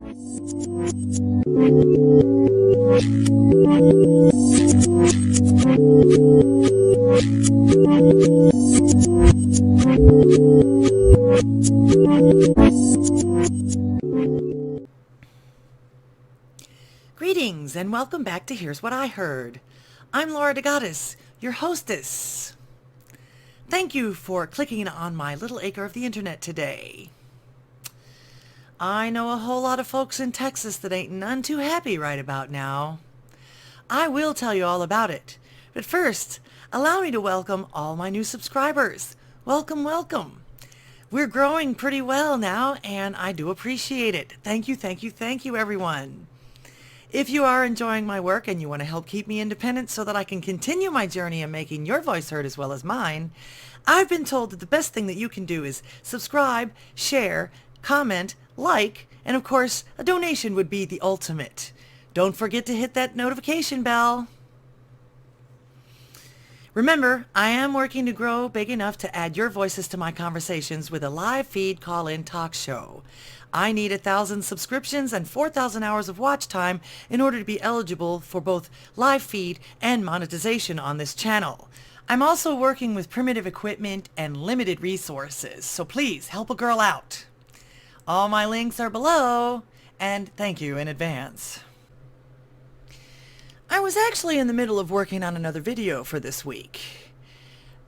Greetings and welcome back to Here's What I Heard. I'm Laura DeGoddess, your hostess. Thank you for clicking on my little acre of the internet today. I know a whole lot of folks in Texas that ain't none too happy right about now. I will tell you all about it, but first, allow me to welcome all my new subscribers. Welcome, welcome. We're growing pretty well now, and I do appreciate it. Thank you, thank you, thank you, everyone. If you are enjoying my work and you want to help keep me independent so that I can continue my journey in making your voice heard as well as mine, I've been told that the best thing that you can do is subscribe, share, comment, like, and of course, a donation would be the ultimate. Don't forget to hit that notification bell. Remember, I am working to grow big enough to add your voices to my conversations with a live feed call-in talk show. I need 1,000 subscriptions and 4,000 hours of watch time in order to be eligible for both live feed and monetization on this channel. I'm also working with primitive equipment and limited resources, so please help a girl out. All my links are below, and thank you in advance. I was actually in the middle of working on another video for this week.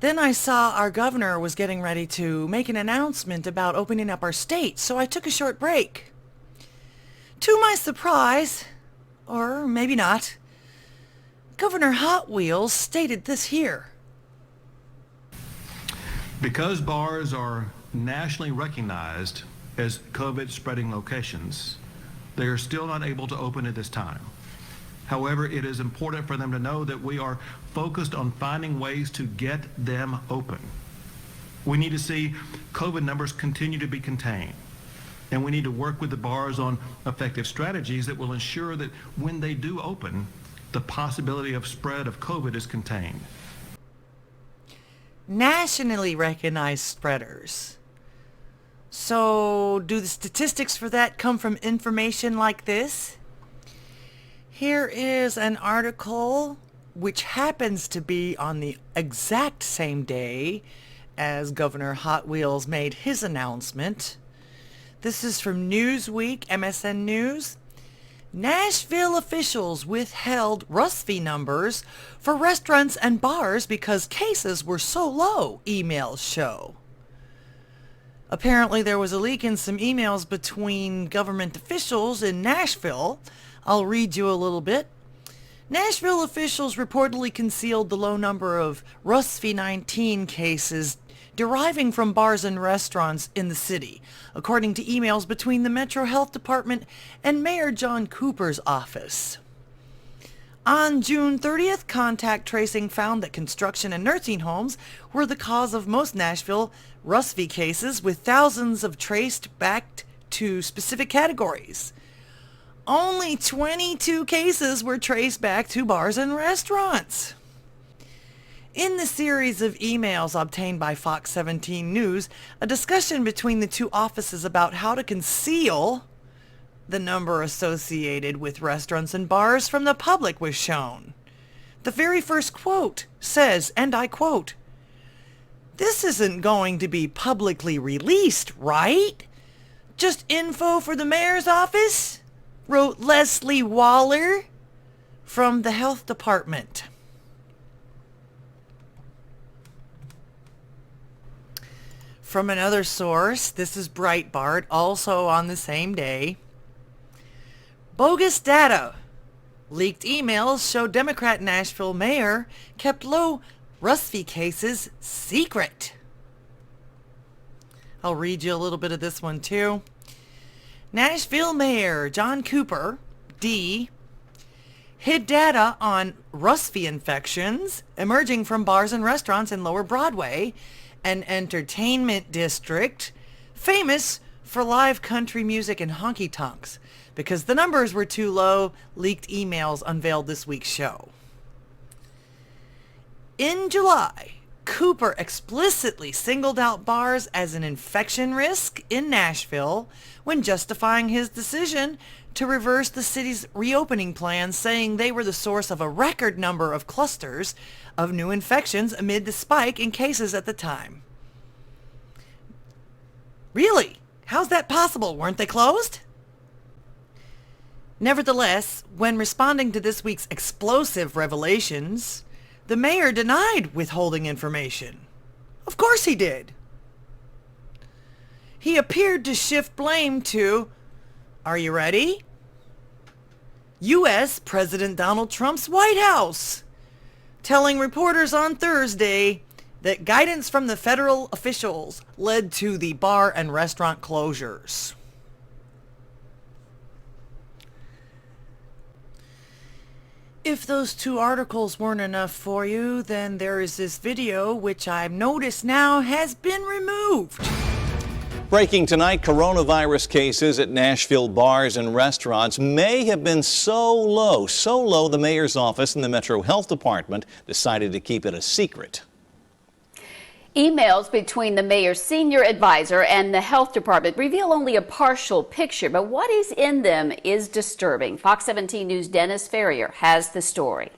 Then I saw our governor was getting ready to make an announcement about opening up our state, so I took a short break. To my surprise, or maybe not, Governor Hot Wheels stated this here. Because bars are nationally recognized as COVID spreading locations, they are still not able to open at this time. However, it is important for them to know that we are focused on finding ways to get them open. We need to see COVID numbers continue to be contained, and we need to work with the bars on effective strategies that will ensure that when they do open, the possibility of spread of COVID is contained. Nationally recognized spreaders. So, do the statistics for that come from information like this? Here is an article which happens to be on the exact same day as Governor Hot Wheels made his announcement. This is from Newsweek, MSN News. Nashville officials withheld rusvi numbers for restaurants and bars because cases were so low, emails show. Apparently there was a leak in some emails between government officials in Nashville. I'll read you a little bit. Nashville officials reportedly concealed the low number of rusvi-19 cases deriving from bars and restaurants in the city, according to emails between the Metro Health Department and Mayor John Cooper's office. On June 30th, contact tracing found that construction and nursing homes were the cause of most Nashville rusvi cases, with thousands of traced back to specific categories. Only 22 cases were traced back to bars and restaurants. In the series of emails obtained by Fox 17 News, a discussion between the two offices about how to conceal the number associated with restaurants and bars from the public was shown. The very first quote says, and I quote, "This isn't going to be publicly released, right? Just info for the mayor's office?" wrote Leslie Waller from the health department. From another source, this is Breitbart, also on the same day. Bogus data. Leaked emails show Democrat Nashville mayor kept low rusvi cases secret. I'll read you a little bit of this one too. Nashville Mayor John Cooper, D., hid data on rusvi infections emerging from bars and restaurants in Lower Broadway, an entertainment district famous for live country music and honky-tonks. Because the numbers were too low, leaked emails unveiled this week's show. In July, Cooper explicitly singled out bars as an infection risk in Nashville when justifying his decision to reverse the city's reopening plans, saying they were the source of a record number of clusters of new infections amid the spike in cases at the time. Really? How's that possible? Weren't they closed? Nevertheless, when responding to this week's explosive revelations, the mayor denied withholding information. Of course he did. He appeared to shift blame to, are you ready? U.S. President Donald Trump's White House, telling reporters on Thursday that guidance from the federal officials led to the bar and restaurant closures. If those two articles weren't enough for you, then there is this video, which I've noticed now has been removed. Breaking tonight, coronavirus cases at Nashville bars and restaurants may have been so low the mayor's office and the Metro Health Department decided to keep it a secret. Emails between the mayor's senior advisor and the health department reveal only a partial picture, but what is in them is disturbing. Fox 17 News' Dennis Ferrier has the story.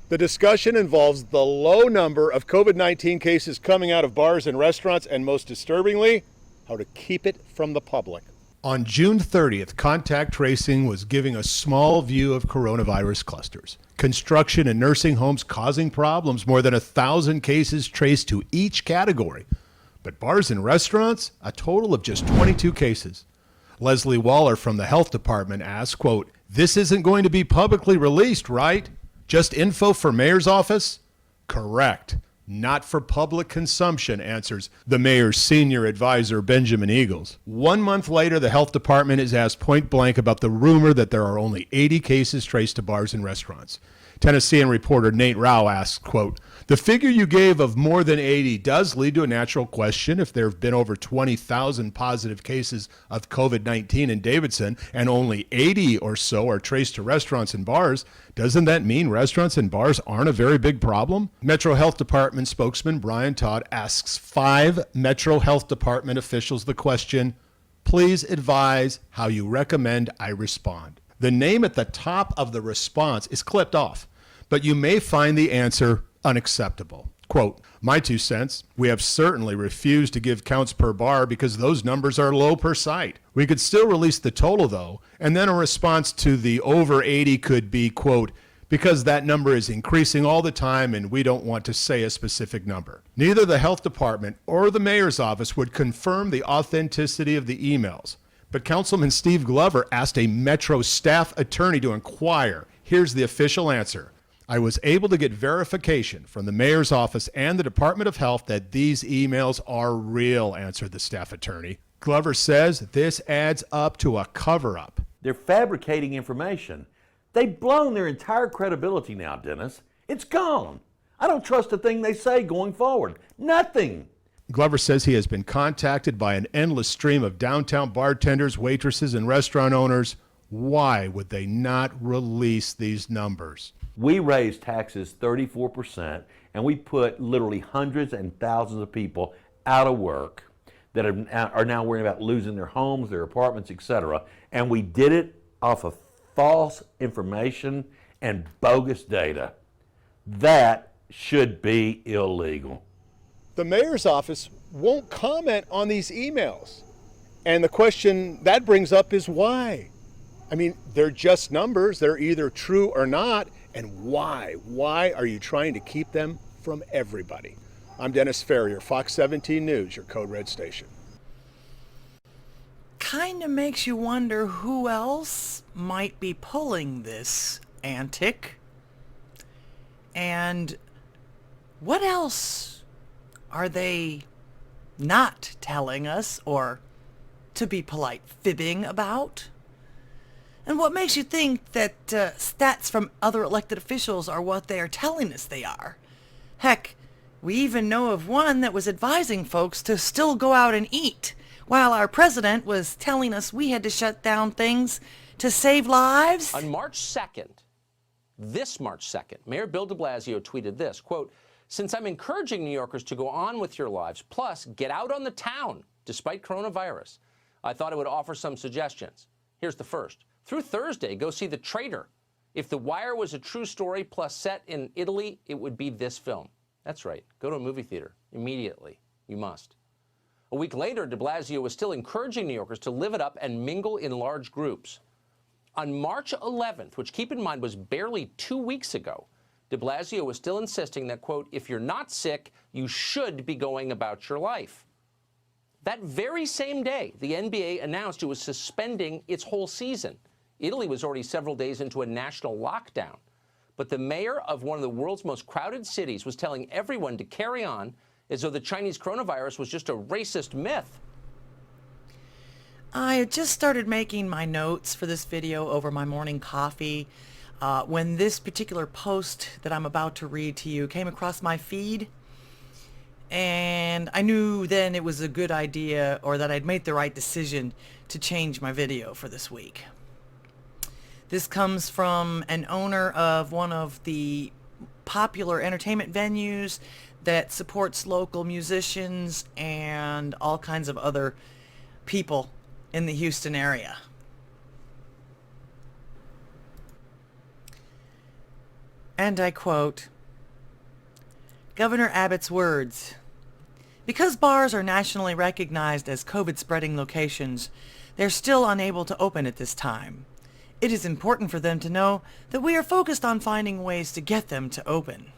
The discussion involves the low number of COVID-19 cases coming out of bars and restaurants, and most disturbingly, how to keep it from the public. On June 30th, contact tracing was giving a small view of coronavirus clusters. Construction and nursing homes causing problems, more than 1,000 cases traced to each category. But bars and restaurants, a total of just 22 cases. Leslie Waller from the health department asked, quote, "This isn't going to be publicly released, right? Just info for mayor's office?" Correct. Not for public consumption, answers the mayor's senior advisor, Benjamin Eagles. 1 month later, the health department is asked point blank about the rumor that there are only 80 cases traced to bars and restaurants. Tennessean reporter Nate Rao asks, quote, "The figure you gave of more than 80 does lead to a natural question. If there have been over 20,000 positive cases of COVID-19 in Davidson and only 80 or so are traced to restaurants and bars, doesn't that mean restaurants and bars aren't a very big problem?" Metro Health Department spokesman Brian Todd asks 5 Metro Health Department officials the question, "Please advise how you recommend I respond." The name at the top of the response is clipped off, but you may find the answer unacceptable. Quote, "My 2 cents, we have certainly refused to give counts per bar because those numbers are low per site. We could still release the total though, and then a response to the over 80 could be, quote, because that number is increasing all the time and we don't want to say a specific number." Neither the health department or the mayor's office would confirm the authenticity of the emails. But Councilman Steve Glover asked a Metro staff attorney to inquire. Here's the official answer. "I was able to get verification from the mayor's office and the Department of Health that these emails are real," answered the staff attorney. Glover says this adds up to a cover-up. They're fabricating information. They've blown their entire credibility now, Dennis. It's gone. I don't trust a thing they say going forward. Nothing. Glover says he has been contacted by an endless stream of downtown bartenders, waitresses, and restaurant owners. Why would they not release these numbers? We raised taxes 34%, and we put literally hundreds and thousands of people out of work that are now worrying about losing their homes, their apartments, etc. And we did it off of false information and bogus data. That should be illegal. The mayor's office won't comment on these emails. And the question that brings up is why? I mean, they're just numbers. They're either true or not. And why? Why are you trying to keep them from everybody? I'm Dennis Ferrier, Fox 17 News, your Code Red station. Kind of makes you wonder who else might be pulling this antic. And what else are they not telling us, or, to be polite, fibbing about? And what makes you think that stats from other elected officials are what they are telling us they are? Heck, we even know of one that was advising folks to still go out and eat, while our president was telling us we had to shut down things to save lives. On March 2nd, Mayor Bill de Blasio tweeted this, quote, Since I'm encouraging New Yorkers to go on with your lives, plus get out on the town despite coronavirus, I thought I would offer some suggestions. Here's the first. Through Thursday, go see The Traitor. If The Wire was a true story plus set in Italy, it would be this film. That's right. Go to a movie theater immediately. You must. A week later, de Blasio was still encouraging New Yorkers to live it up and mingle in large groups. On March 11th, which keep in mind was barely 2 weeks ago, de Blasio was still insisting that, quote, if you're not sick, you should be going about your life. That very same day, the NBA announced it was suspending its whole season. Italy was already several days into a national lockdown. But the mayor of one of the world's most crowded cities was telling everyone to carry on as though the Chinese coronavirus was just a racist myth. I had just started making my notes for this video over my morning coffee when this particular post that I'm about to read to you came across my feed. And I knew then it was a good idea, or that I'd made the right decision to change my video for this week. This comes from an owner of one of the popular entertainment venues that supports local musicians and all kinds of other people in the Houston area. And I quote, Governor Abbott's words, because bars are nationally recognized as COVID-spreading locations, they're still unable to open at this time. It is important for them to know that we are focused on finding ways to get them to open.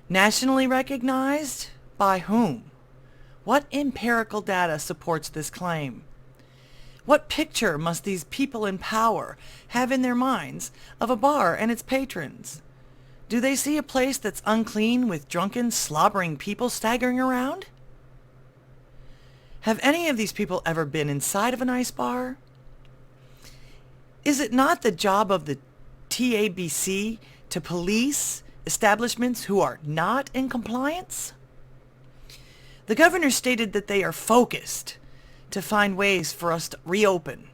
Nationally recognized? By whom? What empirical data supports this claim? What picture must these people in power have in their minds of a bar and its patrons? Do they see a place that's unclean with drunken, slobbering people staggering around? Have any of these people ever been inside of a nice bar? Is it not the job of the TABC to police establishments who are not in compliance? The governor stated that they are focused to find ways for us to reopen.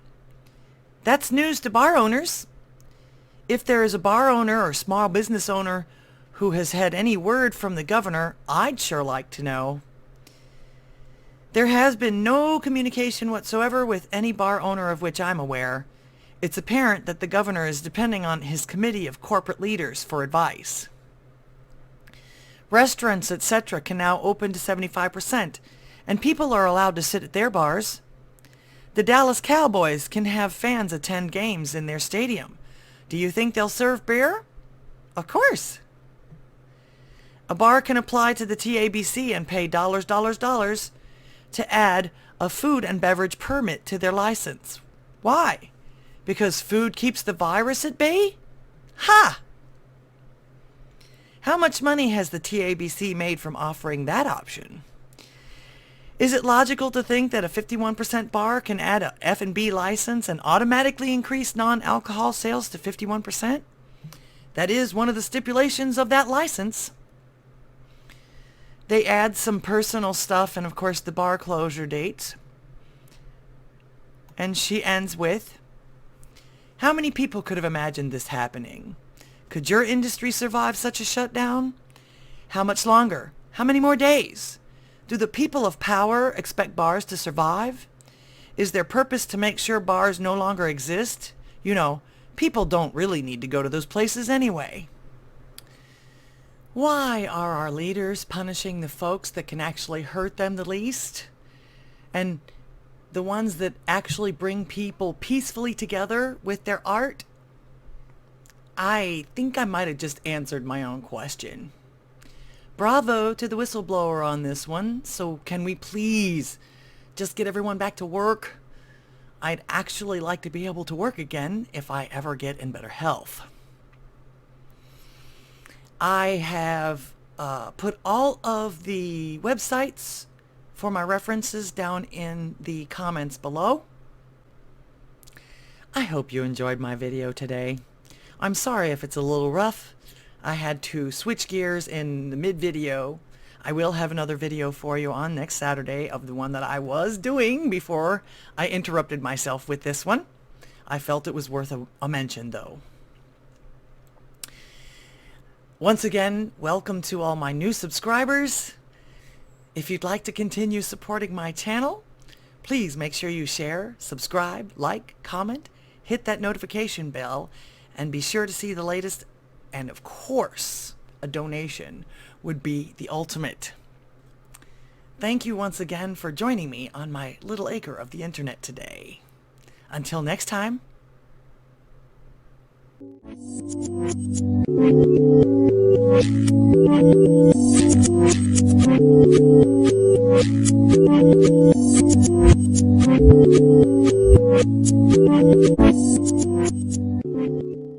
That's news to bar owners. If there is a bar owner or small business owner who has had any word from the governor, I'd sure like to know. There has been no communication whatsoever with any bar owner of which I'm aware. It's apparent that the governor is depending on his committee of corporate leaders for advice. Restaurants, etc. can now open to 75%, and people are allowed to sit at their bars. The Dallas Cowboys can have fans attend games in their stadium. Do you think they'll serve beer? Of course. A bar can apply to the TABC and pay dollars to add a food and beverage permit to their license. Why? Because food keeps the virus at bay? Ha! How much money has the TABC made from offering that option? Is it logical to think that a 51% bar can add a F&B license and automatically increase non-alcohol sales to 51%? That is one of the stipulations of that license. They add some personal stuff and, of course, the bar closure dates. And she ends with, how many people could have imagined this happening? Could your industry survive such a shutdown? How much longer? How many more days? Do the people of power expect bars to survive? Is their purpose to make sure bars no longer exist? You know, people don't really need to go to those places anyway. Why are our leaders punishing the folks that can actually hurt them the least? And the ones that actually bring people peacefully together with their art? I think I might have just answered my own question. Bravo to the whistleblower on this one. So can we please just get everyone back to work? I'd actually like to be able to work again if I ever get in better health. I have put all of the websites for my references down in the comments below. I hope you enjoyed my video today. I'm sorry if it's a little rough. I had to switch gears in the mid-video. I will have another video for you on next Saturday of the one that I was doing before I interrupted myself with this one. I felt it was worth a mention, though. Once again, welcome to all my new subscribers. If you'd like to continue supporting my channel, please make sure you share, subscribe, like, comment, hit that notification bell, and be sure to see the latest. And of course, a donation would be the ultimate. Thank you once again for joining me on my little acre of the internet today. Until next time. Thank you.